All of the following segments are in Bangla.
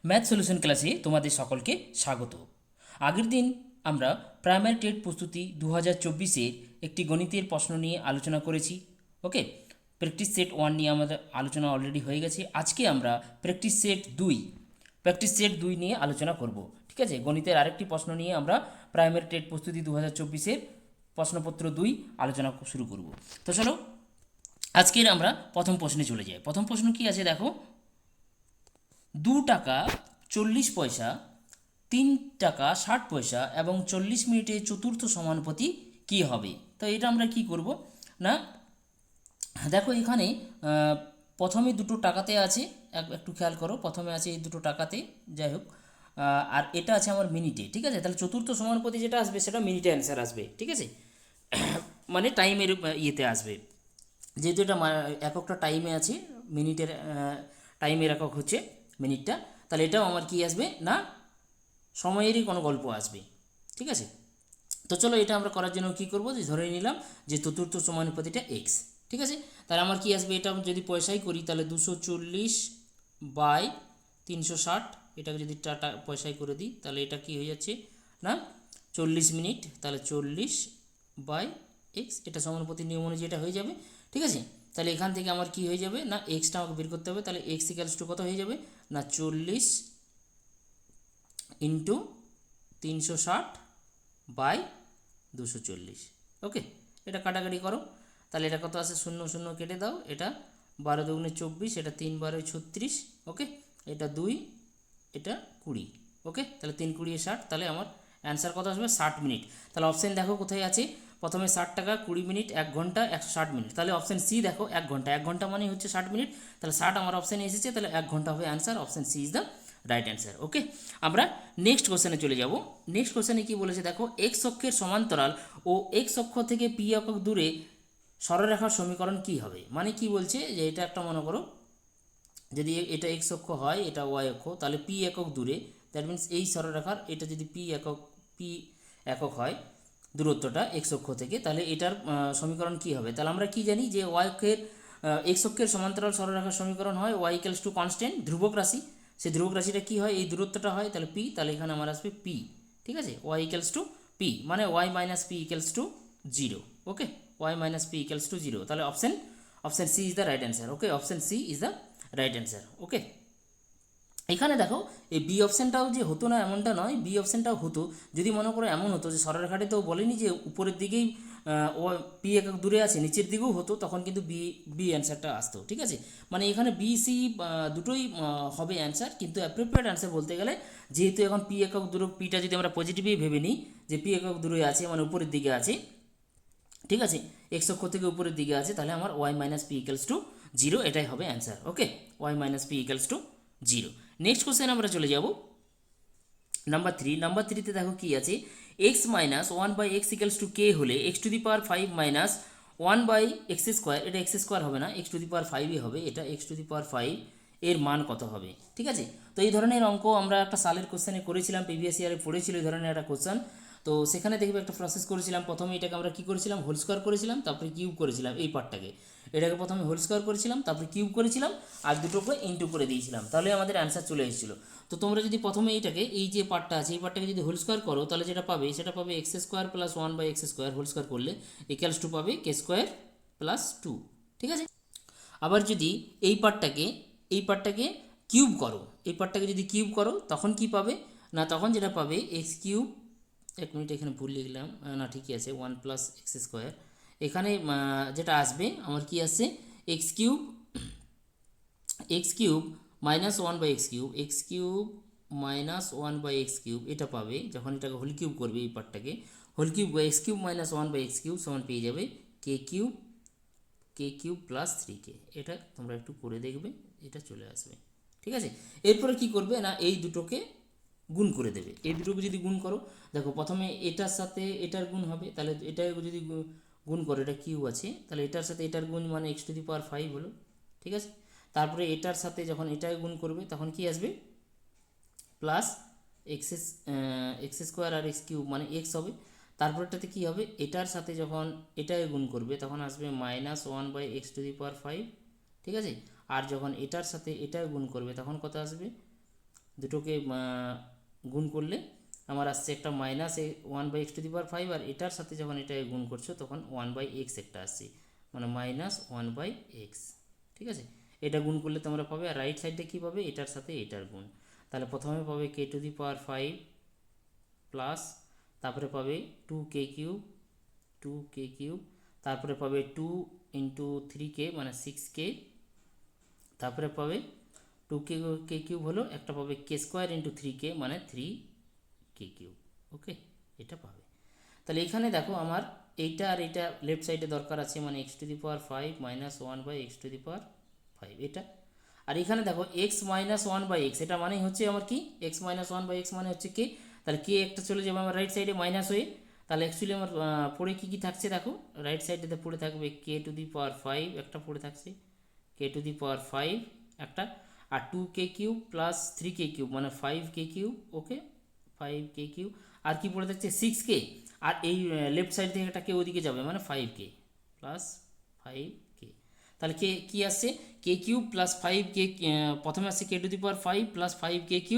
ম্যাথ সলিউশন ক্লাসে তোমাদের সকলকে স্বাগত। আগের দিন আমরা প্রাইমারি টেট প্রস্তুতি 2024-এর একটি গণিতের প্রশ্ন নিয়ে আলোচনা করেছি। ওকে, প্র্যাকটিস সেট 1 নিয়ে আমাদের আলোচনা অলরেডি হয়ে গেছে। আজকে আমরা প্র্যাকটিস সেট 2 নিয়ে আলোচনা করব। ঠিক আছে, গণিতের আরেকটি প্রশ্ন নিয়ে আমরা প্রাইমারি টেট প্রস্তুতি 2024-এর প্রশ্নপত্র 2 আলোচনা শুরু করব। তো চলো আজকের আমরা প্রথম প্রশ্নে চলে যাই। প্রথম প্রশ্ন কি আছে দেখো, 2 টাকা 40 পয়সা, 3 টাকা 60 পয়সা এবং 40 মিনিটে চতুর্থ সমানুপাতি কী হবে? তো এটা আমরা কি করব না, দেখো এখানে প্রথমে দুটো টাকাতে আছে, একটু খেয়াল করো, প্রথমে আছে এই দুটো টাকাতে, যাই হোক, আর এটা আছে আমার মিনিটে। ঠিক আছে, তাহলে চতুর্থ সমানুপাতি যেটা আসবে সেটা মিনিটে অ্যান্সার আসবে। ঠিক আছে, মানে টাইমের ইয়েতে আসবে, যেহেতু এটা এককটা টাইমে আছে, মিনিটের টাইমের একক হচ্ছে মিনিটটা, তাহলে এটাও আমার কি আসবে না, সময়েরই কোনো গল্প আসবে। ঠিক আছে, তো চলো এটা আমরা করার জন্য কি করব, যে ধরে নিলাম যে চতুর্থ সমানুপাতিটা এক্স। ঠিক আছে, তাহলে আমার কি আসবে, এটা যদি পয়সাই করি তাহলে 240/360, এটাকে যদি টাটা পয়সায় করে দিই তাহলে এটা কি হয়ে যাচ্ছে না 40 মিনিট, তাহলে 40/x, এটা সমানুপাতির নিয়ম অনুযায়ী এটা হয়ে যাবে। ঠিক আছে, তাহলে এখান থেকে আমার কি হয়ে যাবে না, এক্সটা আমাকে বের করতে হবে, তাহলে এক্স ইকালস টু কত হয়ে যাবে না 40 × 360/240। ওকে, এটা কাটাকাটি করো, তাহলে এটা কত আছে, শূন্য শূন্য কেটে দাও, এটা 12×2 = 24, এটা 3×12 = 36। ওকে, এটা 2, এটা 20। ওকে, তাহলে 3×20 = 60, তাহলে আমার অ্যান্সার কত আসবে 60 মিনিট। তাহলে অপশান দেখো কোথায় আছে, প্রথমে 60 টাকা 20 মিনিট, 1 ঘন্টা 160 মিনিট, তাহলে অপশান সি দেখো 1 ঘন্টা, 1 ঘন্টা মানে হচ্ছে 60 মিনিট, তাহলে 60 আমার অপশানে এসেছে, তাহলে 1 ঘন্টা হবে answer, option C is the right answer. Okay, আমরা নেক্সট কোশ্চেনে চলে যাব। নেক্সট কোশ্চেনে কি বলেছে দেখো, এক্স অক্ষের সমান্তরাল ও এক্স অক্ষ থেকে পি একক দূরে সরলরেখার সমীকরণ কি হবে? মানে কি বলছে, যে এটা একটা মনে করো, যদি এটা এক্স অক্ষ হয়, এটা ওয়াই অক্ষ, তাহলে পি একক দূরে, দ্যাট মিন্স এই সরলরেখার এটা যদি পি একক হয় দূরত্বটা এক্স অক্ষ থেকে, তাহলে এটার সমীকরণ কি হবে? তাহলে আমরা কি জানি যে ওয়াই অক্ষের এক্স অক্ষের সমান্তরাল সরলরেখার সমীকরণ হয় ওয়াই ইকুয়ালস টু কনস্ট্যান্ট, ধ্রুবক রাশি, সেই ধ্রুবক রাশিটা কি হয়, এই দূরত্বটা হয়, তাহলে পি, তাহলে এখানে আমার আসবে পি। ঠিক আছে, ওয়াই ইকুয়ালস টু পি, মানে Y minus P equals to 0। Okay, Y minus P equals to 0, তাহলে option C is the right answer. Okay, option C is the right answer. Okay, এখানে দেখো এই বি অপশানটাও যে হতো না এমনটা নয়, বি অপশানটাও হতো, যদি মনে করো এমন হতো যে সরলরেখাটি তো বলেনি যে উপরের দিকেই ও পি একক দূরে আছে, নিচের দিকেও হতো, তখন কিন্তু বি অ্যান্সারটা আসতো। ঠিক আছে, মানে এখানে বি সি দুটোই হবে অ্যান্সার, কিন্তু অ্যাপ্রোপ্রিয়েট অ্যান্সার বলতে গেলে, যেহেতু এখন পি একক দূরে, পিটা যদি আমরা পজিটিভই ভেবে নিই যে পি একক দূরে আছে, মানে উপরের দিকে আছে, ঠিক আছে, এক্স অক্ষ থেকে উপরের দিকে আছে, তাহলে আমার Y minus P equals to 0, এটাই হবে answer. Okay, Y minus P equals to 0। Next question আমরা চলে যাব নাম্বার 3 দেখো কি আছে, X minus 1/x equals to K হলে x⁵ মাইনাস 1/x², এটা x² হবে না, x⁵ হবে, এটা x⁵ এর মান কত হবে? ঠিক আছে, তো এই ধরনের অঙ্ক আমরা একটা সালের কোশ্চেনে করেছিলাম, প্রিভিয়াস ইয়ারে পড়েছিল এই ধরনের একটা কোশ্চেন। তো সেখানে দেখবে একটা প্রসেস করেছিলাম, প্রথমে এটাকে আমরা কী করেছিলাম, হোল স্কোয়ার করেছিলাম, তারপরে কিউব করেছিলাম, এই পার্টটাকে এটাকে প্রথমে হোল স্কোয়ার করেছিলাম, তারপরে কিউব করেছিলাম, আর দুটোকে ইনটু করে দিয়েছিলাম, তাহলে আমাদের অ্যান্সার চলে এসেছিলো। তো তোমরা যদি প্রথমে এইটাকে, এই যে পার্টটা আছে, এই পার্টটাকে যদি হোল স্কোয়ার করো, তাহলে যেটা পাবে সেটা পাবে x² plus 1/x² whole square করলে ইকুয়ালস টু পাবে k² প্লাস 2। ঠিক আছে, আবার যদি এই পার্টটাকে কিউব করো, এই পার্টটাকে যদি কিউব করো তখন কি পাবে না, তখন যেটা পাবে x³ 1 মিনিট, এখানে ভুল লিখলাম, না ঠিকই আছে, 1+x², এখানে যেটা আসবে আমার কি আসছে, x³ -1/x³ এটা পাবে, যখন এটাকে হোল কিউব করবে, এই পার্টটাকে হোল কিউব, x³ -1/x³ সমান পেয়ে যাবে k³ প্লাস 3k। এটা তোমরা একটু করে দেখবে, এটা চলে আসবে। ঠিক আছে, এরপরে কি করবে না, এই দুটোকে গুণ করে দেবে, এই দুটোকে যদি গুণ করো, দেখো প্রথমে এটার সাথে এটার গুণ হবে, তাহলে এটা যদি গুণ করো, এটা কিউ আছে, তাহলে এটার সাথে এটার গুণ মানে x⁵ হলো। ঠিক আছে, তারপরে এটার সাথে যখন এটাকে গুণ করবে তখন কি আসবে, প্লাস x² আর x³ মানে x হবে, তারপরটাতে কি হবে, এটার সাথে যখন এটাকে গুণ করবে তখন আসবে -1/x⁵। ঠিক আছে, আর যখন এটার সাথে এটাকে গুণ করবে তখন কত আসবে, দুটোকে গুণ করলে আমার আসছে একটা মাইনাস 1/x⁵, আর এটার সাথে যখন এটা গুণ করছো তখন 1/x একটা আসছে, মানে -1/x। ঠিক আছে, এটা গুণ করলে তোমরা পাবে, আর রাইট সাইডে কী পাবে, এটার সাথে এটার গুণ। তাহলে প্রথমে পাবে k⁵ প্লাস, তারপরে পাবে 2k³, তারপরে পাবে 2 × 3k মানে 6k, তারপরে পাবে 2k³ হলো, একটা পাবে k² × 3k মানে 3k³। ওকে, এটা পাবে। তাহলে এখানে দেখো আমার এইটা আর এইটা লেফট সাইডে দরকার আছে, মানে x⁵ -1/x⁵, এটা। আর এখানে দেখো x - 1/x, এটা মানেই হচ্ছে আমার কি, x - 1/x মানে হচ্ছে k। তাহলে k একটা চলে যাবে আমার রাইট সাইডে মাইনাস হয়ে। তাহলে অ্যাকচুয়ালি আমার পড়ে কী কী থাকছে দেখো, রাইট সাইডেতে পড়ে থাকবে k⁵ একটা পড়ে থাকছে, k⁵ একটা, আর 2k³ প্লাস 3k³ মানে 5k³। ওকে, 5k³, আর কি পড়ে থাকছে 6k, আর এই লেফট সাইড থেকে একটা কে ওদিকে যাবে মানে 5k প্লাস 5k। তাহলে কে কী আসছে, k³ প্লাস 5k, প্রথমে আসছে k⁵ plus 5k³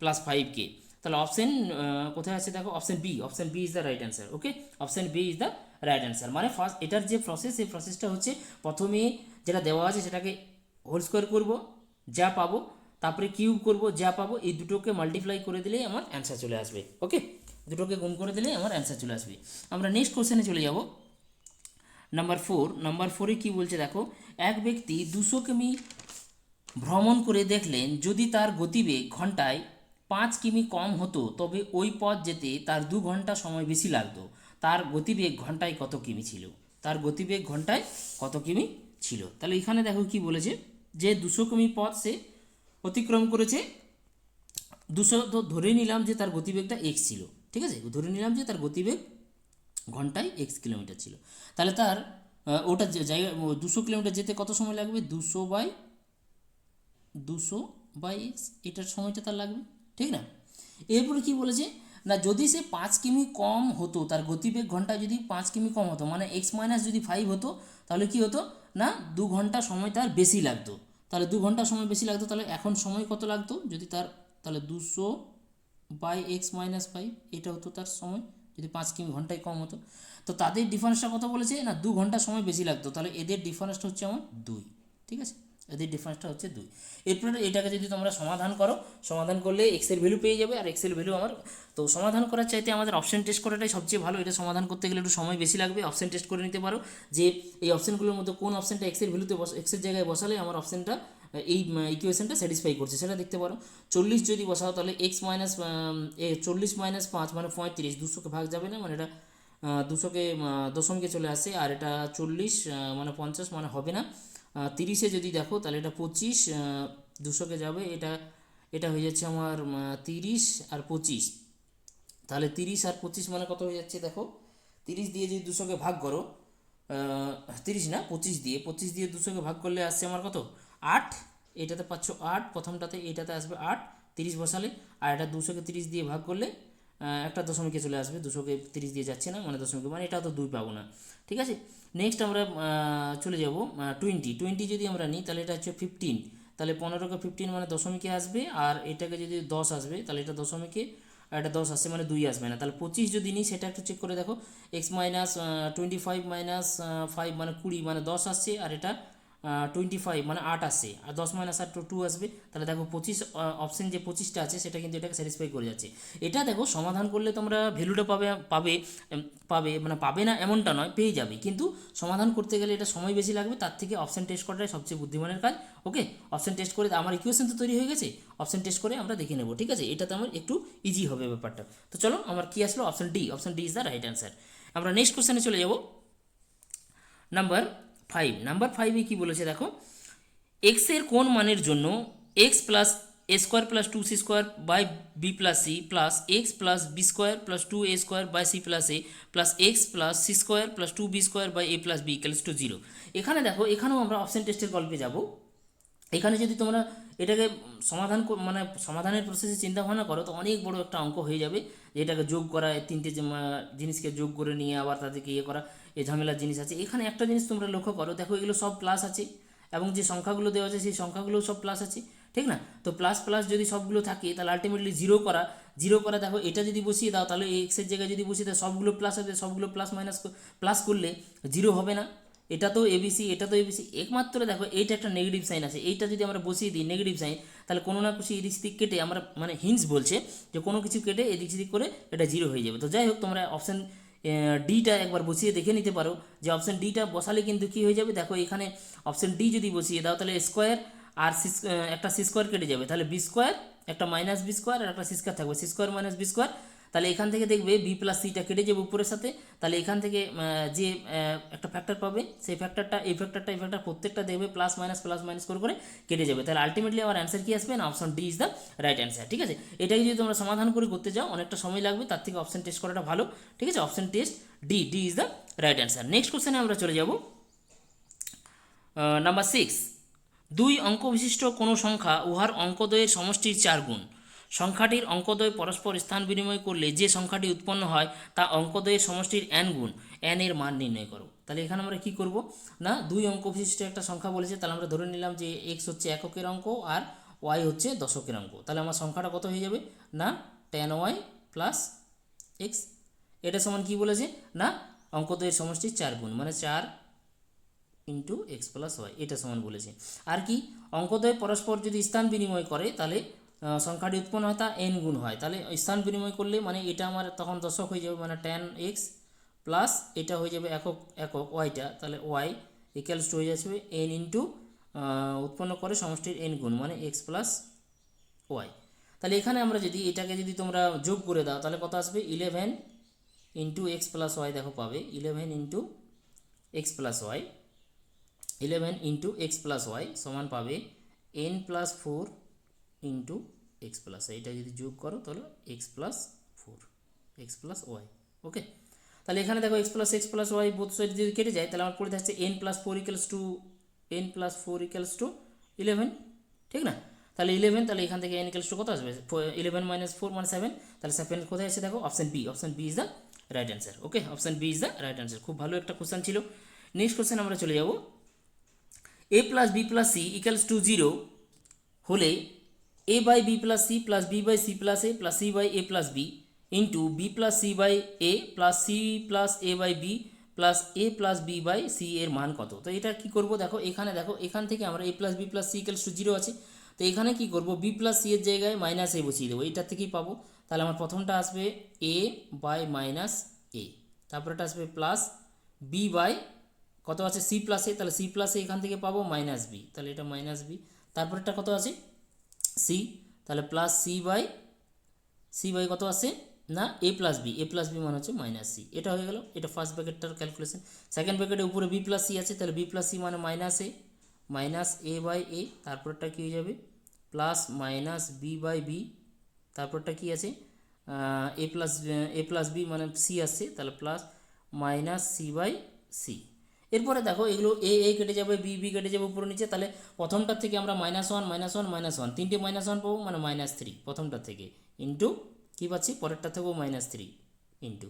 plus 5k। তাহলে অপশন কোথায় আছে দেখো, option B is the right answer. Okay, option B is the right answer. মানে ফার্স্ট এটার যে প্রসেস, এই প্রসেসটা হচ্ছে প্রথমে যেটা দেওয়া আছে সেটাকে হোল স্কোয়ার করবো, যা পাবো, তারপরে কিউব করব, যা পাবো, এই দুটোকে মাল্টিপ্লাই করে দিলেই আমার অ্যান্সার চলে আসবে। ওকে, দুটোকে গুণ করে দিলেই আমার অ্যান্সার চলে আসবে। আমরা নেক্সট কোশ্চেনে চলে যাব, নাম্বার 4 কী বলছে দেখো, এক ব্যক্তি 200 কিমি ভ্রমণ করে দেখলেন যদি তার গতিবেগ ঘন্টায় 5 কিমি কম হতো তবে ওই পথ যেতে তার 2 ঘন্টা সময় বেশি লাগতো। তার গতিবেগ ঘন্টায় কত কিমি ছিল, তার গতিবেগ ঘন্টায় কত কিমি ছিল। তাহলে এখানে দেখো কি বলেছে, যে 200 কিমি পথ সে অতিক্রম করেছে, 200 তো ধরে নিলাম যে তার গতিবেগটা এক্স ছিল। ঠিক আছে, ধরে নিলাম যে তার গতিবেগ ঘন্টায় x কিলোমিটার ছিল। তাহলে তার ওটা জায়গা 200 কিলোমিটার যেতে কত সময় লাগবে, 200/x, এটার সময়টা তার লাগবে। ঠিক না, এরপরে কি বলেছে না, যদি সে 5 কিমি কম হতো, তার গতিবেগ ঘন্টায় যদি 5 কিমি কম হতো, মানে x - যদি 5 হতো, তাহলে কি হতো না 2 ঘন্টা সময় তার বেশি লাগতো। তাহলে 2 ঘন্টা সময় বেশি লাগতো, তাহলে এখন সময় কত লাগতো যদি তার, তাহলে 200/x - 5, এটা হতো তার সময় যদি 5 কিমি ঘন্টায় কম হতো। তো তাদের ডিফারেন্সটা কত বলেছে না, 2 ঘন্টা সময় বেশি লাগতো, তাহলে এদের ডিফারেন্সটা হচ্ছে আমার 2। ঠিক আছে, এদের ডিফারেন্সটা হচ্ছে 2। এরপরে এটাকে যদি তোমরা সমাধান করো, সমাধান করলে এক্সের ভ্যালু পেয়ে যাবে, আর এক্সের ভ্যালু আমার, তো সমাধান করার চাইতে আমাদের অপশন টেস্ট করাটাই সবচেয়ে ভালো। এটা সমাধান করতে গেলে একটু সময় বেশি লাগবে, অপশন টেস্ট করে নিতে পারো যে এই অপশনগুলোর মধ্যে কোন অপশনটা এক্সের ভ্যালুতে এক্সের জায়গায় বসালে আমার অপশনটা এই ইকুয়েশনটা স্যাটিসফাই করছে সেটা দেখতে পারো। 40 যদি বসাও তাহলে x - 40 - 5 মানে 35, 200কে ভাগ যাবে না, মানে এটা 200কে দশমিকে চলে আসে, আর এটা 40 মানে 50 মানে হবে না। 30-এ যদি দেখো তাহলে এটা 25, 200কে যাবে, এটা এটা হয়ে যাচ্ছে আমার 30 আর 25, তাহলে 30 আর 25 মানে কত হয়ে যাচ্ছে দেখো, 30 দিয়ে যদি 200কে ভাগ করো, 30 না 25 দিয়ে 200কে ভাগ করলে আসছে আমার কত 8, এটাতে পাচ্ছ 8, প্রথমটাতে এটাতে আসবে 8, 30 বসালে, আর এটা 200কে 30 দিয়ে ভাগ করলে একটা দশমিকে চলে আসবে, 200কে 30 দিয়ে যাচ্ছে না মানে দশমিকে, মানে এটা তো 2 পাবো না। ঠিক আছে, নেক্সট আমরা চলে যাব 20 যদি আমরা নিই তাহলে এটা হচ্ছে 15, তাহলে 15কে 15 মানে দশমিকে আসবে, আর এটাকে যদি 10 আসবে তাহলে এটা দশমিকে, আর এটা 10 আসছে মানে 2 আসবে না। তাহলে 25 যদি নিই সেটা একটু চেক করে দেখো, x - 25 - 5 মানে 20 মানে 10 আসছে, আর এটা 25 মানে 8 আসছে, আর 10 - 8 2 আসবে। তাহলে দেখো 25 অপশন যে 25টা আছে সেটা কিন্তু এটাকে স্যাটিসফাই করে যাচ্ছে। এটা দেখো সমাধান করলে তোমরা ভ্যালুটা পাবে মানে পাবে না এমনটা নয়, পেয়ে যাবে, কিন্তু সমাধান করতে গেলে এটা সময় বেশি লাগবে, তার থেকে অপশন টেস্ট করাটাই সবচেয়ে বুদ্ধিমানের কাজ। ওকে, অপশন টেস্ট করে আমার ইকুয়েশন তো তৈরি হয়ে গেছে, অপশন টেস্ট করে আমরা দেখে নেব। ঠিক আছে, এটাতে আমার একটু ইজি হবে ব্যাপারটা। তো চলো আমার কি আসলো, option D is the right answer. আমরা নেক্সট কোশ্চেনে চলে যাব, নাম্বার 5-এ কী বলেছে দেখো, এক্স এর কোন মানের জন্য x plus a² plus 2c² by B plus C plus X plus b² plus 2a² by C plus A plus X plus c² plus 2b² by a plus B equals to 0। এখানে দেখো, এখানেও আমরা অপশন টেস্টের গল্পে যাব। এখানে যদি তোমরা এটাকে সমাধান মানে সমাধানের প্রসেসে চিন্তা ভাবনা করো তো অনেক বড় একটা অঙ্ক হয়ে যাবে, যেটাকে যোগ করা, তিনটে জিনিসকে যোগ করে নিয়ে আবার তাদেরকে ইয়ে করা, এই ঝামেলার জিনিস আছে। এখানে একটা জিনিস তোমরা লক্ষ্য করো, দেখো এগুলো সব প্লাস আছে, এবং যে সংখ্যাগুলো দেওয়া আছে সেই সংখ্যাগুলোও সব প্লাস আছে। ঠিক না? তো প্লাস প্লাস যদি সবগুলো থাকে তাহলে আলটিমেটলি জিরো করা দেখো এটা যদি বসিয়ে দাও তাহলে এক্সের জায়গায় যদি বসিয়ে দাও সবগুলো প্লাস হবে, সবগুলো প্লাস মাইনাস প্লাস করলে জিরো হবে না। এটা তো এবিসি, এটা তো এবিসি, একমাত্র দেখো এইটা একটা নেগেটিভ সাইন আছে, এইটা যদি আমরা বসিয়ে দিই নেগেটিভ সাইন তাহলে কোনো না কিছু এদিক সেদিক কেটে আমরা মানে হিন্টস বলছে যে কোনো কিছু কেটে এদিক সেদিক করে এটা জিরো হয়ে যাবে। তো যাই হোক তোমরা অপশান ডিটা একবার বসিয়ে দেখে নিতে পারো যে অপশান ডিটা বসালে কিন্তু কী হয়ে যাবে, দেখো এখানে অপশান ডি যদি বসিয়ে দাও তাহলে স্কোয়ার আর একটা সি স্কোয়ার কেটে যাবে, তাহলে বি স্কোয়ার একটা মাইনাস বি স্কোয়ার আর একটা সি স্কোয়ার থাকবে, C square minus B square. তাহলে এখান থেকে দেখবে বি প্লাস সিটা কেটে যাবে উপরের সাথে, তাহলে এখান থেকে যে একটা ফ্যাক্টর পাবে সেই ফ্যাক্টরটা এই ফ্যাক্টর প্রত্যেকটা দেখবে প্লাস মাইনাস করে কেটে যাবে। তাহলে আলটিমেটলি আমার অ্যান্সার কি আসবে না, option D is the right answer. ঠিক আছে, এটাকে যদি তোমরা সমাধান করে করতে যাও অনেকটা সময় লাগবে, তার থেকে অপশন টেস্ট করাটা ভালো। ঠিক আছে, option test D is the right answer. Next কোশ্চেনে আমরা চলে যাব নাম্বার 6। 2 অঙ্ক বিশিষ্ট কোনো সংখ্যা উহার অঙ্কদ্বয়ের সমষ্টির 4 গুণ। সংখ্যাটির অঙ্কদ্বয় পরস্পর স্থান বিনিময় করলে যে সংখ্যাটি উৎপন্ন হয় তা অঙ্কদ্বয়ের সমষ্টির n গুণ। n এর মান নির্ণয় করো। তাহলে এখানে আমরা কি করব না, 2 অঙ্ক বিশিষ্ট একটা সংখ্যা বলেছে, তাহলে আমরা ধরে নিলাম যে x হচ্ছে এককের অঙ্ক আর y হচ্ছে দশকের অঙ্ক। তাহলে আমার সংখ্যাটা কত হয়ে যাবে না, tan y প্লাস x। এটা সমান কি বলেছে না, অঙ্কদ্বয়ের সমষ্টির 4 গুণ মানে 4 ইন্টু এক্স প্লাস ওয়াই, এটা সমান বলেছে। আর কি, অঙ্কদ্বয় পরস্পর যদি স্থান বিনিময় করে তাহলে সংখ্যাটি উৎপন্ন হয় তা এন গুণ হয়। তাহলে স্থান বিনিময় করলে মানে এটা আমার তখন দশক হয়ে যাবে, মানে ট্যান এক্স প্লাস এটা হয়ে যাবে একক ওয়াইটা, তাহলে ওয়াই ইকুয়ালস টু হয়ে যাবে এন ইন্টু উৎপন্ন করে সমষ্টির এন গুণ মানে এক্স প্লাস ওয়াই। তাহলে এখানে আমরা যদি এটাকে যদি তোমরা যোগ করে দাও তাহলে কত আসবে, 11 ইন্টু এক্স প্লাস ওয়াই দেখো পাবে 11 into X plus Y, 11 into X plus Y সমান পাবে N plus 4 into X plus, এটা যদি যোগ করো তাহলে X plus 4 X plus Y. Okay, তাহলে এখানে দেখো X plus Y both side যদি কেটে যায় তাহলে আমার পড়ে থাকছে এন প্লাস 4 ইকুয়ালস টু 11। ঠিক না, তাহলে 11, তাহলে এখান থেকে এন ইকুয়ালস টু কত আসবে, 11 মাইনাস 4 মানে 7, তাহলে 7 কোথায় আছে দেখো option B is the right answer. Okay, option B is the right answer. খুব ভালো একটা কোশ্চেন ছিল। নেক্সট কোশ্চেন আমরা চলে যাব, a plus B plus C equals to 0 হলে a by B plus C plus B by C plus A plus C by A plus B into B plus C by A plus C plus A by B plus A plus B by C এর মান কত। তো এটা কি করব, দেখো এখান থেকে আমরা a plus B plus C equals to 0 আছে, তো এখানে কি করব বি প্লাস সি এর জায়গায় মাইনাস এ বসিয়ে দেবো, এইটার থেকেই পাবো। তাহলে আমার প্রথমটা আসবে এ বাই মাইনাস এ, তারপরেটা আসবে প্লাস বি বাই কত আছে সি প্লাস এ, তাহলে সি প্লাস এ এখান থেকে পাবো মাইনাস বি, তাহলে এটা মাইনাস বি, তারপরেরটা কত আছে সি, তাহলে প্লাস সি বাই কত আছে না এ প্লাস বি মানে হচ্ছে মাইনাস সি। এটা হয়ে গেল, এটা ফার্স্ট ব্র্যাকেটটার ক্যালকুলেশন। সেকেন্ড ব্র্যাকেটের উপরে বি প্লাস সি আছে, তাহলে বি প্লাস সি মানে মাইনাস এ বাই এ, তারপরটা কী হয়ে যাবে plus minus B by B, তারপরটা কী আছে এ প্লাস বি মানে সি আসছে, তাহলে plus minus C by C. এরপরে দেখো এগুলো এ কেটে যাবে, বি কেটে যাবে উপরে নিচে, তাহলে প্রথমটার থেকে আমরা -1 তিনটে -1 পাবো মানে -3 প্রথমটার থেকে, ইন্টু কী পাচ্ছি পরেরটা থেকেও -3 ইন্টু,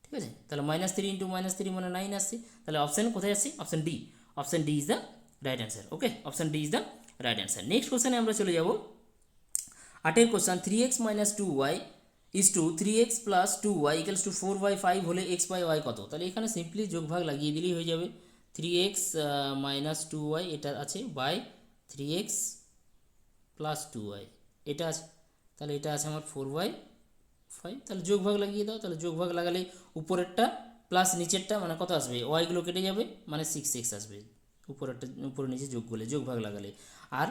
ঠিক আছে, তাহলে -3 ইন্টু -3 মানে 9 আসছে। তাহলে অপশান কোথায় আসছে, option D is the right answer. Okay, option D is the right answer. Next কোশ্চেনে আমরা চলে যাব 8 question, 3x - 2y is to 3x plus 2y equals to 4/5 হলে x বাই ওয়াই কত। তাহলে এখানে সিম্পলি যোগভাগ লাগিয়ে দিলেই হয়ে যাবে, 3x - 2y এটা আছে বাই 3x প্লাস 2y এটা আছে, তাহলে এটা আছে আমার 4/5, তাহলে যোগভাগ লাগিয়ে দাও, তাহলে যোগভাগ লাগালে উপরেরটা প্লাস নিচেরটা মানে কত আসবে, ওয়াইগুলো কেটে যাবে মানে 6x আসবে, উপরে নিচে যোগভাগ লাগালে, আর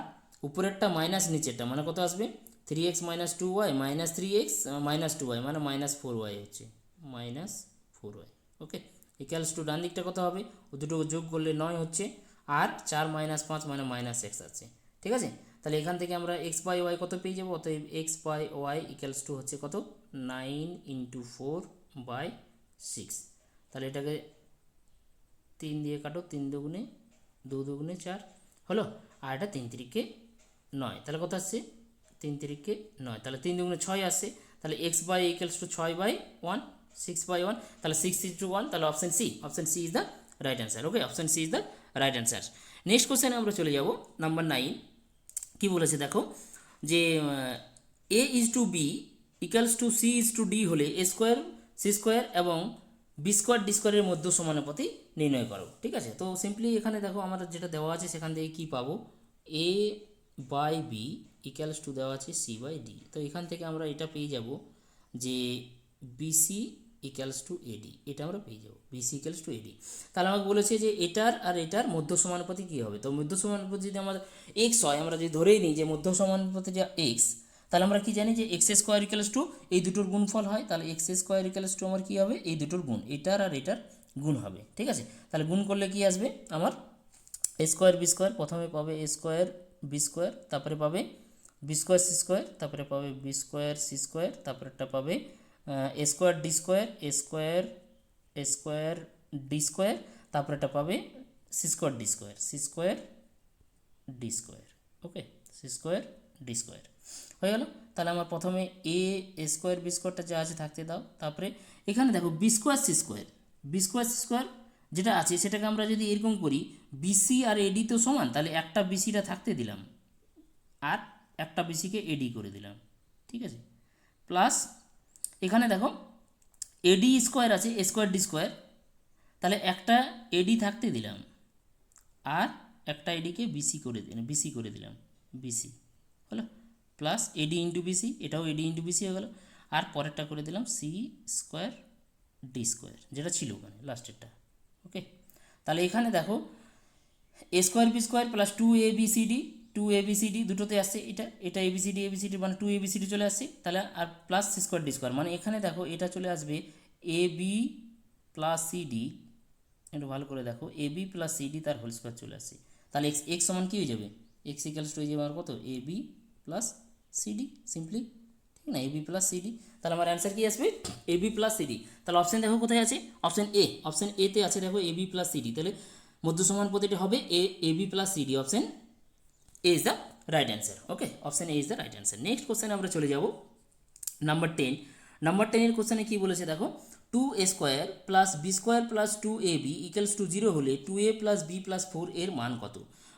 উপরেরটা মাইনাস নিচেরটা মানে কত আসবে 3x - 2y minus 3x minus 2y মানে -4y হচ্ছে -4y। ওকে, ইকুয়ালস টু ডান দিকটা কত হবে, ও দুটো যোগ করলে 9 হচ্ছে, আর 4 - 5 মানে -x আছে। ঠিক আছে, তাহলে এখান থেকে আমরা x বাই ওয়াই কত পেয়ে যাবো, অতএব x by Y equals to হচ্ছে কত 9 × 4/6। তাহলে এটাকে 3 দিয়ে কাটো, 3 দুগুণে 2 দুগুণে 4 হলো, আর এটা 3 × 3 = 9, তাহলে কত আসছে 3 × 3 = 9, তাহলে 3 দুগুণে 6 আসছে, তাহলে x বাই ইকুয়ালস টু 6/1 6/1, তাহলে 6 × 1, তাহলে option C is the right answer. Okay, option C is the right answer. Next কোশ্চেনে আমরা চলে যাব নাম্বার 9, কি বলেছে দেখো যে A is to B equals to C is to D হলে এ স্কোয়ার সি স্কোয়ার এবং বি স্কোয়ার ডি স্কোয়ারের মধ্য সমানুপাতি নির্ণয় করো। ঠিক আছে, তো সিম্পলি এখানে দেখো আমাদের যেটা দেওয়া আছে সেখান থেকে কী পাবো, এ বাই বি ইকুয়ালস টু দেওয়া আছে সি বাই ডি। তো এখান থেকে আমরা এটা পেয়ে যাব যে বিসি ইকুয়ালস টু এডি, এটা আমরা পেয়ে যাবো বিসি ইকুয়ালস টু এডি। তাহলে আমাকে বলেছে যে এটার আর এটার মধ্য সমানুপাতি কী হবে। তো মধ্য সমানুপাতি যদি আমাদের এক্স হয়, আমরা যদি ধরেই নিই যে মধ্য সমানুপাতি যে এক্স, তাহলে আমরা কি জানি যে এক্স স্কোয়ার ইকুয়ালস টু এই দুটোর গুণফল হয়। তাহলে এক্স স্কোয়ার ইকুয়ালস টু আমার কী হবে, এই দুটোর গুণ, এটার আর এটার গুণ হবে। ঠিক আছে, তাহলে গুণ করলে কি আসবে আমার এ স্কোয়ার বি স্কোয়ার, প্রথমে পাবে এ স্কোয়ার বি স্কোয়ার, তারপরে পাবে বি স্কোয়ার সি স্কোয়ার, তারপরে পাবে বি স্কোয়ার সি স্কোয়ার, তারপরেটা পাবে A square D square, A square D square, তারপরেটা পাবে C square D square, C square D square. Okay, C square D square হয়ে গেল। তাহলে আমার প্রথমে এ স্কোয়ার বি স্কোয়ারটা যা আছে থাকতে দাও, তারপরে এখানে দেখো B square C square, B square C square যেটা আছে সেটাকে আমরা যদি এরকম করি বিসি আর এডি তো সমান, তাহলে একটা বিসিটা থাকতে দিলাম আর একটা বিসিকে এডি করে দিলাম। ঠিক আছে, প্লাস এখানে দেখো এডি স্কোয়ার আছে এ স্কোয়ার ডি স্কোয়ার, তাহলে একটা এডি থাকতে দিলাম আর একটা এডিকে বিসি করে দিলাম বিসি হলো, প্লাস এডি ইন্টু বিসি, এটাও এডি ইন্টু বিসি হয়ে গেল, আর পরেরটা করে দিলাম সি স্কোয়ার ডি স্কোয়ার যেটা ছিল ওখানে লাস্টেরটা। ওকে, তাহলে এখানে দেখো A square B square plus two A B C D, two A B C D দুটোতে আসছে, এটা এ বি সি ডি মানে two A B C D চলে আসছে, তাহলে আর plus C square D square, মানে এখানে দেখো এটা চলে আসবে A B plus C D, একটু ভালো করে দেখো A B plus C D তার হোল স্কোয়ার চলে আসছে। তাহলে এক্স এক্স সমান কী হয়ে যাবে, এক্স ইকালস টু হয়ে যাবে আর কত, A B plus C D simply, ঠিক না, A B plus C D. তাহলে আমার অ্যান্সার কী আসবে, A B plus C D. তাহলে অপশান দেখো কোথায় আছে, অপশান এতে আছে দেখো A B plus C D, তাহলে মধ্য সমানুপাতিটি হবে A B plus C D, option A is the right answer. Okay, option A is the right answer. Next কোশ্চেনে আমরা চলে যাব নাম্বার 10। নাম্বার 10 কোশ্চেনে কী বলেছে দেখো, two A square plus B square plus two A B equals to 0 হলে two A plus B plus 4 এর মান কত।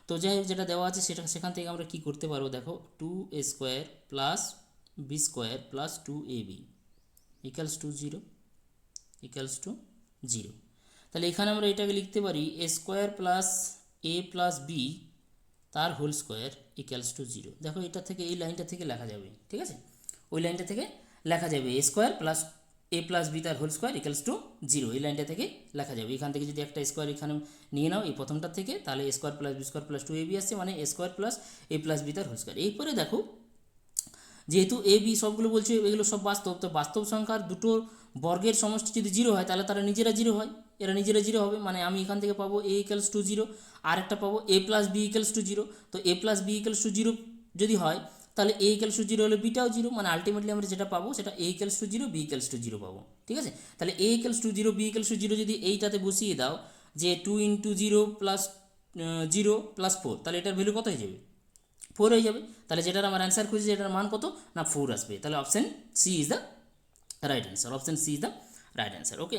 তো যাই হোক যেটা দেওয়া আছে সেখান থেকে আমরা কী করতে পারবো দেখো, two A square plus B square plus two A B equals to 0, তাহলে এখানে আমরা এটাকে লিখতে পারি A square plus A plus B তার হোল স্কোয়ার ইকুয়ালস টু 0। দেখো এটা থেকে এই লাইনটা থেকে লেখা যাবে, ঠিক আছে, ওই লাইনটা থেকে লেখা যাবে এ square plus A plus B তার হোল স্কোয়ার ইকুয়ালস টু 0, এই লাইনটা থেকে লেখা যাবে। এখান থেকে যদি একটা স্কোয়ার এখানে নিয়ে নাও এই প্রথমটা থেকে, তাহলে A square plus B square plus two A B আসছে, মানে A square plus A plus B তার হোল স্কোয়ার। এরপরে দেখো যেহেতু এ বি সবগুলো বলছে এগুলো সব বাস্তব, তো বাস্তব সংখ্যার দুটো বর্গের সমষ্টি যদি 0 হয় তাহলে তারা নিজেরা 0 হয়, এরা নিজেরা 0 হবে, মানে আমি এখান থেকে পাবো এ ইকুয়ালস টু 0 আর একটা পাবো এ প্লাস বি ইকুয়ালস টু 0। তো এ প্লাস বি ইকুয়ালস টু 0 যদি হয় তাহলে এ ইকুয়ালস টু 0 হলে বিটাও 0, মানে আলটিমেটলি আমরা যেটা পাবো সেটা A equals to 0 B equals to 0 পাবো। ঠিক আছে, তাহলে A equals to 0 B equals to 0 যদি এইটাতে বসিয়ে দাও যে 2 ইন্টু 0 প্লাস 0 প্লাস 4, তাহলে এটার ভ্যালু কত হয়ে যাবে, 4 হয়ে যাবে। তাহলে যেটার আমার অ্যান্সার খুঁজছে এটার মান কত না 4 আসবে, তাহলে option C is the right answer, option C is the right answer. Okay,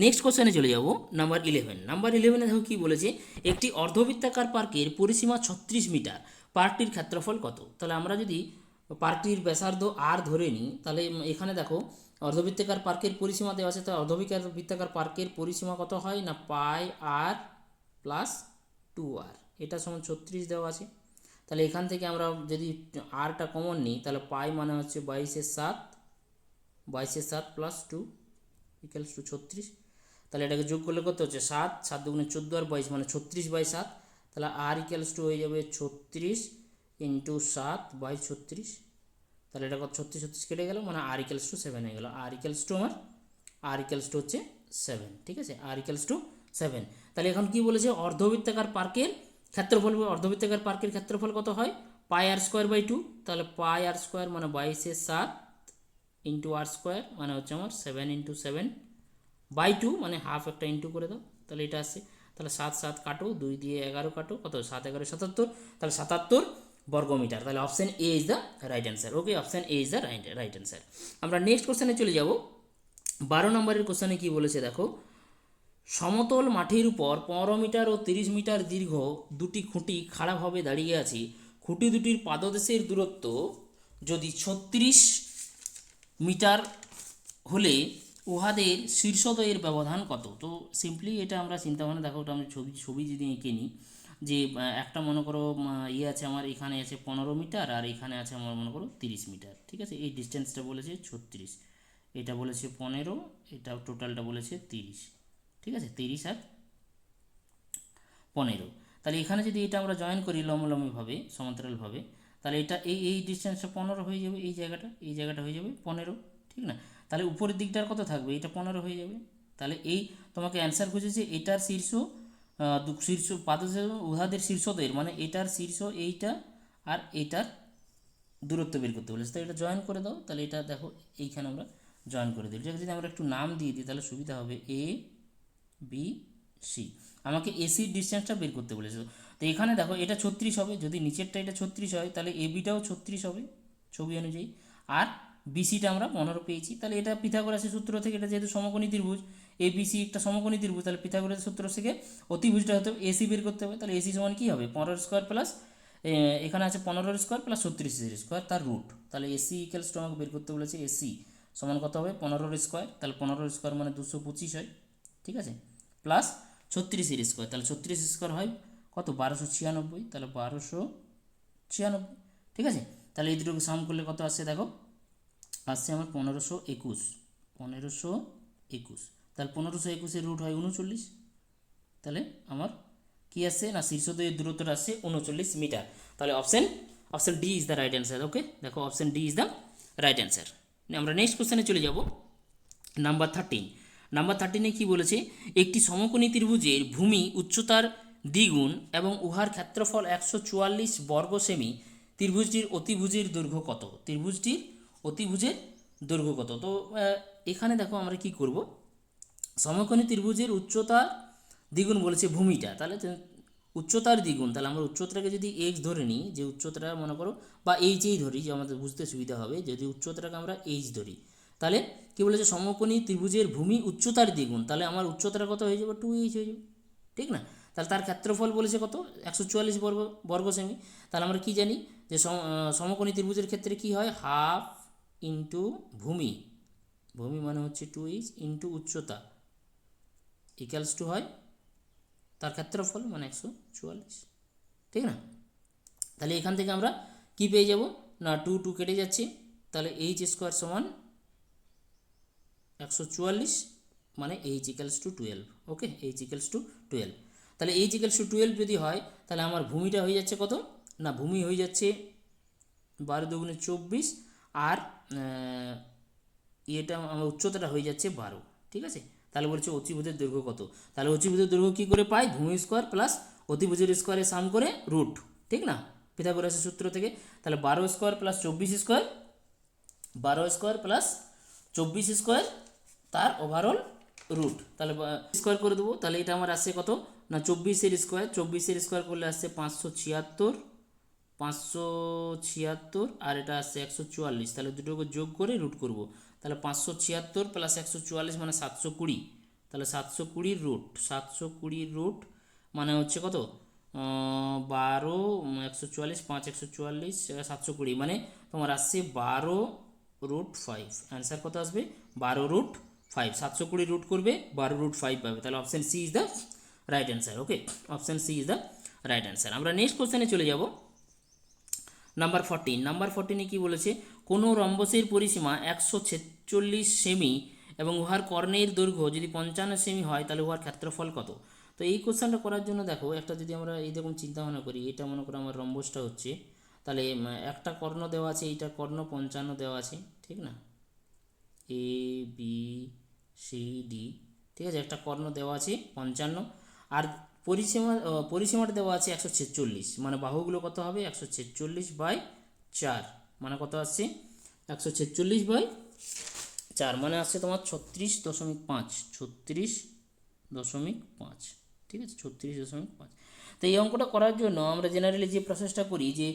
next কোশ্চেনে চলে যাব নাম্বার 11। নাম্বার 11 দেখো কী বলেছে, একটি অর্ধবৃত্তাকার পার্কের পরিসীমা 36 মিটার, পার্কটির ক্ষেত্রফল কত। তাহলে আমরা যদি পার্কটির ব্যাসার্ধ আর ধরে নিই, তাহলে এখানে দেখো অর্ধবৃত্তাকার পার্কের পরিসীমা দেওয়া আছে, তাহলে অর্ধবৃত্তাকার পার্কের পরিসীমা কত হয় না পাই আর প্লাস 2r, এটা সমান 36 দেওয়া আছে। তাহলে এখান থেকে আমরা যদি আরটা কমন নিই তাহলে পাই মানে হচ্ছে 22/7 প্লাস 2 ইকুয়ালস টু 36। তাহলে এটাকে যোগ করলে কত হচ্ছে 7 দুগুণে 14 আর 22 মানে 36/7, তাহলে আর ইকুয়ালস টু হয়ে যাবে 36 ইন্টু 7/36, তাহলে এটা কত 36 কেটে গেল, মানে আর ইকুয়ালস টু 7 হয়ে গেল, আর ইকুয়ালস টু হচ্ছে 7। ঠিক আছে, আর ইকুয়ালস টু 7। তাহলে এখন কি বলেছে, অর্ধবৃত্তাকার পার্কের ক্ষেত্রফল, অর্ধবৃত্তাকার পার্কের ক্ষেত্রফল কত হয় পাই আর স্কোয়ার বাই 2, তাহলে পাই আর স্কোয়ার মানে 22/7 ইন্টু আর স্কোয়ার মানে হচ্ছে আমার 7 ইন্টু 7/2, মানে হাফ একটা ইন্টু করে দাও, তাহলে এটা আসছে। তাহলে 7 কাটো, 2 দিয়ে 11 কাটো, কত 7 11 77, তাহলে 77 বর্গমিটার। তাহলে option A is the right answer. Okay, option A is the right answer. আমরা নেক্সট কোশ্চেনে চলে যাব 12 নম্বরের কোশ্চেনে কি বলেছে দেখো, সমতল মাটির উপর 15 মিটার ও 30 মিটার দীর্ঘ দুটি খুঁটি খাড়াভাবে দাঁড়িয়ে আছে, খুঁটি দুটির পাদদেশের দূরত্ব যদি 36 মিটার হলে উহাদের শীর্ষদ্বয়ের ব্যবধান কত? তো সিম্পলি এটা আমরা চিন্তা ভাবনা দেখো, ওটা আমরা ছবি যদি এঁকে নিই যে একটা মনে করো ইয়ে আছে আমার, এখানে আছে 15 মিটার আর এখানে আছে আমার মনে করো 30 মিটার, ঠিক আছে। এই ডিস্টেন্সটা বলেছে 36, এটা বলেছে 15, এটা টোটালটা বলেছে 30, ঠিক আছে, 30 আর 15। তাহলে এখানে যদি এটা আমরা জয়েন করি লম্বলম্বিভাবে সমান্তরালভাবে, তাহলে এটা এই ডিস্টেন্সটা 15 হয়ে যাবে, এই জায়গাটা হয়ে যাবে 15, ঠিক না। তাহলে উপরের দিকটার কত থাকবে, এটা 15 হয়ে যাবে। তাহলে এই তোমাকে অ্যান্সার খুঁজেছে এটার শীর্ষ পাদদেশ উহাদের শীর্ষদ্বয়ের, মানে এটার শীর্ষ এইটা আর এইটার দূরত্ব বের করতে বলেছে। তো এটা জয়েন করে দাও, তাহলে এটা দেখো এইখানে আমরা জয়েন করে দিই। এটাকে যদি আমরা একটু নাম দিয়ে দিই তাহলে সুবিধা হবে, এ বি সি। আমাকে এসির ডিস্টেন্সটা বের করতে বলেছে। তো এখানে দেখো এটা 36 হবে, যদি নিচেরটা এটা 36 হয় তাহলে এ বিটাও 36 হবে ছবি অনুযায়ী, আর বিসিটা আমরা 15 পেয়েছি। তাহলে এটা পিথাগোরাসের সূত্র থেকে, এটা যেহেতু সমকোণী ত্রিভুজ এবিসি একটা সমকোণী ত্রিভুজ, তাহলে পিথাগোরাসের সূত্র থেকে অতিভুজটা হতে হবে এসি বের করতে হবে। তাহলে এসি সমান কী হবে, 15 স্কোয়ার প্লাস এখানে আছে 15 স্কোয়ার প্লাস 36 স্কোয়ার তার রুট। তাহলে এসি ইকুয়ালস টু আমাকে বের করতে বলেছে এসি সমান কত হবে 15 স্কোয়ার, তাহলে 15 স্কোয়ার মানে 225 হয়, ঠিক আছে, প্লাস 36 স্কোয়ার, তাহলে 36 স্কোয়ার হয় কত 1296, তাহলে 1296, ঠিক আছে। তাহলে এই দুটোকে সাম করলে কত আসছে দেখো, আসছে আমার 1521, তাহলে 1521 রুট হয় 39, তাহলে আমার কি আসছে না শীর্ষদ্বয়ের দূরত্বটা আসছে 39 মিটার। তাহলে option D is the right answer. Okay, দেখো option D is the right answer. আমরা নেক্সট কোশ্চেনে চলে যাব, নাম্বার 13। নাম্বার 13-এ কী বলেছে, একটি সমকোণী ত্রিভুজের ভূমি উচ্চতার দ্বিগুণ এবং উহার ক্ষেত্রফল 144 বর্গ সেমি, ত্রিভুজটির অতিভুজের দৈর্ঘ্য কত? দৈর্ঘ্য কত? তো এখানে দেখো আমরা কি করব, সমকোণী ত্রিভুজের উচ্চতার দ্বিগুণ বলেছে ভূমিটা, তাহলে উচ্চতার দ্বিগুণ, তাহলে আমরা উচ্চতাটাকে যদি এক্স ধরে নিই, যে উচ্চতাটা মনে করো বা এইচেই ধরি, যে আমাদের বুঝতে সুবিধা হবে, যদি উচ্চতাটাকে আমরা এইচ ধরি, তাহলে কী বলেছে সমকোণী ত্রিভুজের ভূমি উচ্চতার দ্বিগুণ, তাহলে আমার উচ্চতাটা কত হয়ে যাবে 2h হয়ে যাবে, ঠিক না। তাহলে তার ক্ষেত্রফল বলেছে কত 144 বর্গ সেমি। তাহলে আমরা কি জানি যে সমকোণী ত্রিভুজের ক্ষেত্রে কি হয়, হাফ ইন্টু ভূমি মানে হচ্ছে 2h ইন্টু উচ্চতা ইকুয়ালস টু হয় তার ক্ষেত্রফল মানে 144, ঠিক না। তাহলে এখান থেকে আমরা কি পেয়ে যাব না 2 কেটে যাচ্ছে, তাহলে এইচ স্কোয়ার সমান 144 মানে H equals to 12। Okay, H equals to 12। তাহলে এইচ ইকুয়ালস টু 12 যদি হয়, তাহলে আমার ভূমিটা হয়ে যাচ্ছে কত না, ভূমি হয়ে যাচ্ছে 12 দুগুণে 24, আর এটা আমার উচ্চতাটা হয়ে যাচ্ছে 12, ঠিক আছে। তাহলে বলছে অতিভুজের দৈর্ঘ্য কত, তাহলে অতিভুজের দৈর্ঘ্য কী করে পাই, ভূমি স্কোয়ার প্লাস অতিভুজের স্কোয়ারে সাম করে রুট, ঠিক না, পিথাগোরাসের সূত্র থেকে। তাহলে 12 square plus 24 square, 12 square plus 24 square তার ওভারঅল রুট, তাহলে স্কোয়ার করে দেবো। তাহলে এটা আমার আসছে কত না 24 স্কোয়ার করলে আসছে 576, আর এটা আসছে 144, তাহলে দুটোকে যোগ করে রুট করব। তাহলে 576 প্লাস 144 মানে 720, তাহলে 720 রুট মানে হচ্ছে কত 12, 144, 5 144, 720 মানে তোমার আসছে 12 রুট 5। অ্যান্সার কত আসবে 12 রুট 5, 720 রুট করবে 12 রুট 5 পাবে। তাহলে option C is the right answer. Okay, option C is the right answer. আমরা নেক্সট কোশ্চেনে চলে যাব, নাম্বার 14-এ কী বলেছে, কোনো রম্বসের পরিসীমা 146 সেমি এবং উহার কর্ণের দৈর্ঘ্য যদি 55 সেমি হয়, তাহলে উহার ক্ষেত্রফল কত? তো এই কোশ্চেনটা করার জন্য দেখো একটা যদি আমরা এই দেখুন চিন্তা ভাবনা করি, এটা মনে করো আমার রম্বসটা হচ্ছে, তাহলে একটা কর্ণ দেওয়া আছে, এইটা কর্ণ 55 দেওয়া আছে, ঠিক না, এ বি সি ডি, ঠিক আছে, একটা কর্ণ দেওয়া আছে 55, আর পরিসীমাটা দেওয়া আছে 146, মানে বাহুগুলো কত হবে 146/4, মানে কত আসছে 146/4 মানে আসছে তোমার 36.5, ঠিক আছে, 36.5। তো এই অঙ্কটা করার জন্য আমরা জেনারেলি যে প্রসেসটা করি যে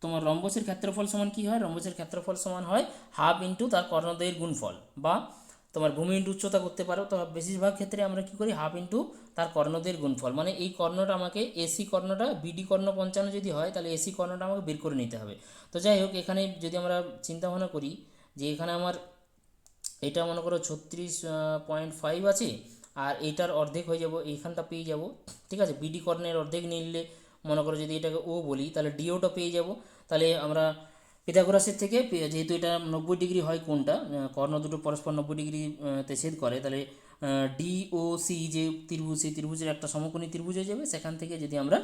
তোমার রম্বসের ক্ষেত্রফল সমান কী হয়, রম্বসের ক্ষেত্রফল সমান হয় হাফ ইন্টু তার কর্ণদ্বয়ের গুণফল, বা তোমার ভূমি ইন্টু উচ্চতা করতে পারো। তো বেশিরভাগ ক্ষেত্রে আমরা কী করি, হাফ ইন্টু তার কর্ণদের গুণফল, মানে এই কর্ণটা আমাকে এসি কর্ণটা বিডি কর্ণ 55 যদি হয় তাহলে এসি কর্ণটা আমাকে বের করে নিতে হবে। তো যাই হোক, এখানে যদি আমরা চিন্তা ভাবনা করি যে এখানে আমার এটা মনে করো 36.5 আছে, আর এইটার অর্ধেক হয়ে যাব, এইখানটা পেয়ে যাব। ঠিক আছে, বিডি কর্ণের অর্ধেক নিলে মনে করো যদি এটাকে ও বলি তাহলে ডিওটা পেয়ে যাব। তাহলে আমরা পিথাগোরাসের থেকে যেহেতু এটা 90 ডিগ্রি হয়, কোনটা কর্ণ দুটো পরস্পর 90 ডিগ্রিতে ছেদ করে, তাহলে ডিওসি যে ত্রিভুজ, সেই ত্রিভুজের একটা সমকোণী ত্রিভুজ হয়ে যাবে। সেখান থেকে যদি আমরা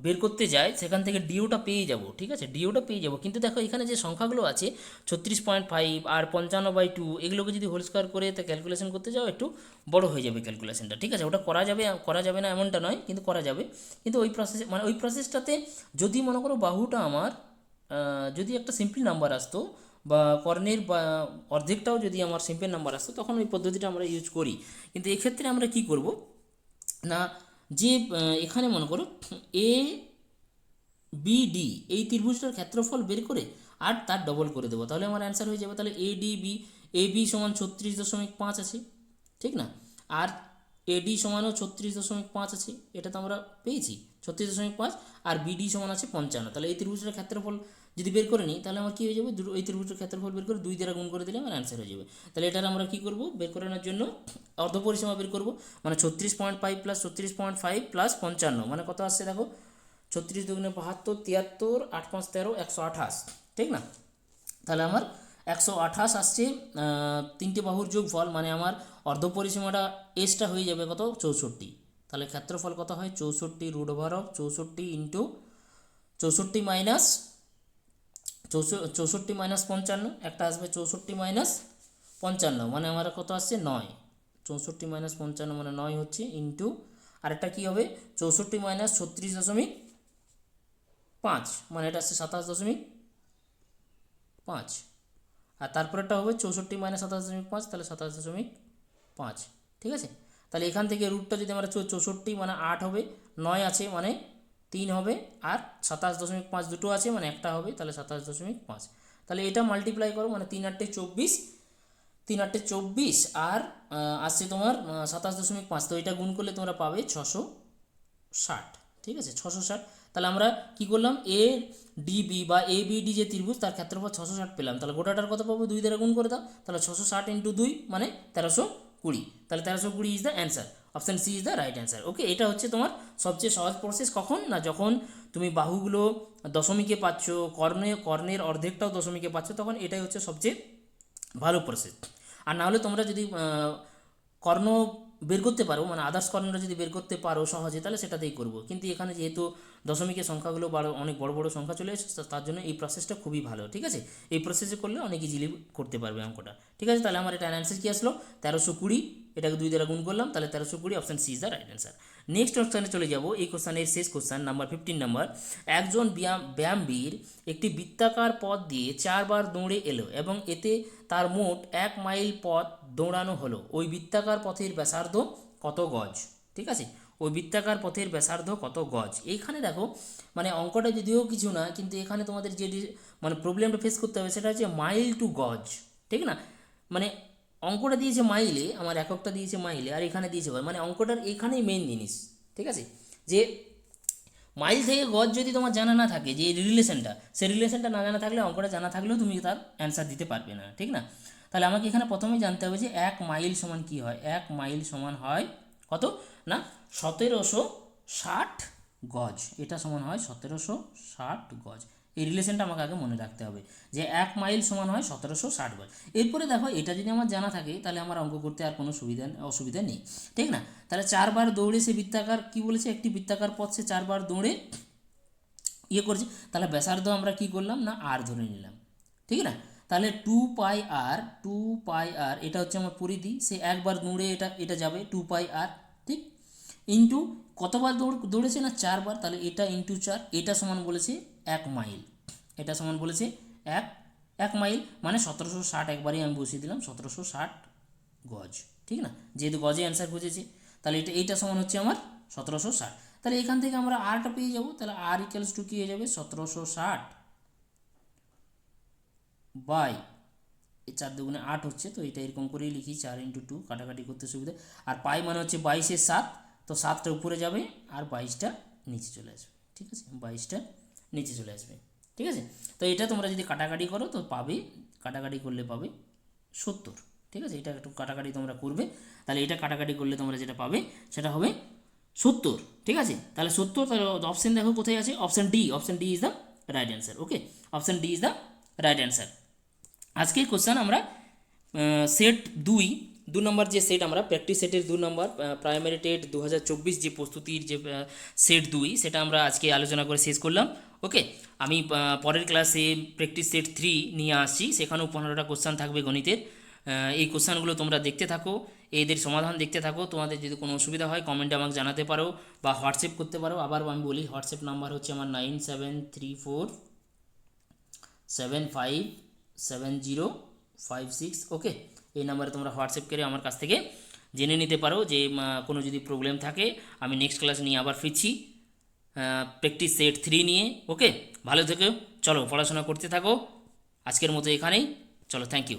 বের করতে যাই সেখান থেকে ডিওটা পেয়ে যাব। ঠিক আছে, ডিওটা পেয়ে যাব। কিন্তু দেখো এখানে যে সংখ্যাগুলো আছে 36.5 আর 55/2, এগুলোকে যদি হোল স্কোয়ার করে তা ক্যালকুলেশন করতে যাও একটু বড় হয়ে যাবে ক্যালকুলেশনটা। ঠিক আছে, ওটা করা যাবে না এমনটা নয়, কিন্তু করা যাবে। কিন্তু ওই প্রসেসে মানে ওই প্রসেসটাতে যদি মনে করো বাহুটা আমার যদি একটা সিম্পল নাম্বার আসতো বা কর্ণের বা অর্ধেকটাও যদি আমার সিম্পল নাম্বার আসতো, তখন ওই পদ্ধতিটা আমরা ইউজ করি। কিন্তু এক্ষেত্রে আমরা কি করব না, যে এখানে মনে করো এ বিডি এই ত্রিভুজটার ক্ষেত্রফল বের করে আর তার ডবল করে দেবো, তাহলে আমার অ্যান্সার হয়ে যাবে। তাহলে এ বি সমান 36.5 আছে, ঠিক না? আর এডি সমানও 36.5 আছে, এটা তো আমরা পেয়েছি 36.5, আর বিডি সমান আছে 55। তাহলে এই ত্রিভুজটার ক্ষেত্রফল যদি বের করে নিই তাহলে আমার কী হয়ে যাবে, এই ত্রিভুজটার ক্ষেত্রফল বের করে 2 দ্বারা গুণ করে দিলে আমার অ্যান্সার হয়ে যাবে। তাহলে এটার আমরা কী করব, বের করানোর জন্য অর্ধপরিসীমা বের করব, মানে 36.5 প্লাস 36.5 প্লাস 55, মানে কত আসছে দেখো, 36 দুগুণে 72, 73, 8 5 13, 128, ঠিক না? তাহলে আমার 128 আসছে তিনটে বাহুর যোগফল, মানে আমার অর্ধপরিসীমাটা এসটা হয়ে যাবে কত, 64। তাহলে ক্ষেত্রফল কত হয়, 64 root over of 64 into 64 minus 55, একটা আসবে 64 মাইনাস 55, মানে আমার কত আসছে 9। 64 মাইনাস 55 মানে 9 হচ্ছে, ইন্টু আরেকটা কী হবে 64 মাইনাস 36.5, মানে এটা আসছে 27.5, আর তারপরেরটা হবে 64 মাইনাস 27.5, তাহলে 27.5। ঠিক আছে, তাহলে এখান থেকে রুটটা যদি আমরা 64 মানে 8 হবে, 9 আছে মানে 3 হবে, আর 27.5 দুটো আছে মানে একটা হবে, তাহলে 27.5। তাহলে এটা মাল্টিপ্লাই করো, মানে 3 8 24, 3 8 24, আর আসছে তোমার 27.5, তো এটা গুণ করলে তোমরা পাবে 660। ঠিক আছে, 660। তাহলে আমরা কি করলাম, এ ডিবি বা এ বিডি যে ত্রিভুজ তার ক্ষেত্রফল 660 পেলাম। তাহলে গোটাটার কত পাবো, 2 দ্বারা গুণ করে দাও, তাহলে 660 ইন্টু 2 মানে 1320। তাহলে 1320 is the answer, option C is the right answer. Okay, এটা হচ্ছে তোমার সবচেয়ে সহজ প্রসেস। কখন না, যখন তুমি বাহুগুলো দশমিকে পাচ্ছ, কর্ণের অর্ধেকটাও দশমিকে পাচ্ছ, তখন এটাই হচ্ছে সবচেয়ে ভালো প্রসেস। আর না হলে তোমরা যদি কর্ণ বের করতে পারো, মানে আদার্স কর্ণটা যদি বের করতে পারো সহজে, তাহলে সেটাতেই করবো। কিন্তু এখানে যেহেতু দশমিকের সংখ্যাগুলো অনেক বড় বড় সংখ্যা চলে এসেছে, তার জন্য এই প্রসেসটা খুবই ভালো। ঠিক আছে, এই প্রসেসে করলে অনেক ইজিলি করতে পারবে অঙ্কটা। ঠিক আছে, তাহলে আমার এটা অ্যান্সার কী আসলো, 1320, এটাকে 2 দ্বারা গুণ করলাম, তাহলে 1320, option C is the right answer. Next অপশানে চলে যাব, এই কোশ্চানের শেষ কোশ্চান নাম্বার 15 নাম্বার। একজন ব্যায়ামবীর একটি বৃত্তাকার পথ দিয়ে 4 বার দৌড়ে এলো এবং এতে তার মোট 1 মাইল পথ দৌড়ানো হলো। ওই বৃত্তাকার পথের ব্যাসার্ধ কত গজ? ঠিক আছে, ওই বৃত্তাকার পথের ব্যাসার্ধ কত গজ? এইখানে দেখো, মানে অঙ্কটা যদিও কিছু না, কিন্তু এখানে তোমাদের যে মানে প্রবলেমটা ফেস করতে হবে সেটা হচ্ছে মাইল টু গজ। ঠিক না, মানে অঙ্কটা দিয়েছে মাইলে, আমার এককটা দিয়েছে মাইলে, আর এখানে দিয়েছে গজ, মানে অঙ্কটার এখানেই মেন জিনিস। ঠিক আছে, যে মাইল থেকে গজ যদি তোমার জানা না থাকে, যে রিলেশনটা, সেই রিলেশনটা না জানা থাকলে অঙ্কটা জানা থাকলেও তুমি তার অ্যান্সার দিতে পারবে না। ঠিক না, তাহলে আমাকে এখানে প্রথমেই জানতে হবে যে 1 মাইল সমান কী হয়। 1 মাইল সমান হয় কত না, 1760 গজ। এটা সমান হয় 1760 গজ। এই রিলেশনটা আমাকে আগে মনে রাখতে হবে যে 1 মাইল সমান হয় 1760 গজ। এরপরে দেখো, এটা যদি আমার জানা থাকে তাহলে আমার অঙ্ক করতে আর কোনো অসুবিধা নেই। ঠিক না, তাহলে 4 বার দৌড়ে সে বৃত্তাকার, কি বলেছে, একটি বৃত্তাকার পথ সে 4 বার দৌড়ে করছে, তাহলে ব্যাসার্ধ আমরা কি করলাম না, আর ধরে নিলাম। ঠিক না, তাহলে 2 পাই আর, এটা হচ্ছে আমার পরিধি, সে একবার দৌড়ে এটা যাবে 2 পাই আর, ঠিক, ইন্টু কতবার দৌড়েছে না 4 বার, তাহলে এটা ইন্টু 4, এটা সমান বলেছে 1 মাইল, এটা সমান বলেছে 1 মাইল, মানে 1760, একবারই আমি বসিয়ে দিলাম 1760 গজ। ঠিক না, যেহেতু গজে অ্যান্সার খুঁজেছে, তাহলে এইটা সমান হচ্ছে আমার 1760। তাহলে এখান থেকে আমরা আরটা পেয়ে যাব, তাহলে আর ইকুয়ালস টু কী হয়ে যাবে, 1760 বাই এই 4 দুগুণে 8 হচ্ছে, তো এটা এরকম করেই লিখি 4 × 2, কাটাকাটি করতে সুবিধা। আর পাই মানে হচ্ছে 22-এর 7, তো 7টা উপরে যাবে আর 22টা নিচে চলে আসবে, ঠিক আছে, 22টা নিচে চলে আসবে, ঠিক আছে। তো এটা তোমরা যদি কাটাকাটি করো তো পাবে, কাটাকাটি করলে পাবে 70, ঠিক আছে। এটা একটু কাটাকাটি তোমরা করবে, তাহলে এটা কাটাকাটি করলে তোমরা যেটা পাবে সেটা হবে 70, ঠিক আছে। তাহলে 70, তাহলে অপশন দেখো কোথায় আছে, option D, option D is the right answer. Okay, option D is the right answer. আজকের কোশ্চেন আমরা সেট 2 নম্বর যে সেট, আমরা প্র্যাকটিস সেটের 2 নম্বর প্রাইমারি টেট 2024 যে প্রস্তুতির যে সেট 2, সেটা আমরা আজকে আলোচনা করে শেষ করলাম। ওকে, আমি পরের ক্লাসে প্র্যাকটিস সেট 3 নিয়ে আসছি, সেখানেও 15টা কোশ্চেন থাকবে গণিতের। এই কোশ্চেনগুলো তোমরা দেখতে থাকো, এদের সমাধান দেখতে থাকো। তোমাদের যদি কোনো অসুবিধা হয় কমেন্টে আমাকে জানাতে পারো বা হোয়াটসঅ্যাপ করতে পারো। আবার আমি বলি, হোয়াটসঅ্যাপ নাম্বার হচ্ছে আমার 9734757056। ওকে, এই নাম্বারে তোমরা হোয়াটসঅ্যাপ করে আমার কাছ থেকে জেনে নিতে পারো যে কোনো যদি প্রবলেম থাকে। আমি নেক্সট ক্লাস নিয়ে আবার ফিরছি প্র্যাকটিস সেট 3 নিয়ে। ওকে, ভালো থেকো, চলো পড়াশোনা করতে থাকো। আজকের মতো এখানেই, চলো, থ্যাংক ইউ।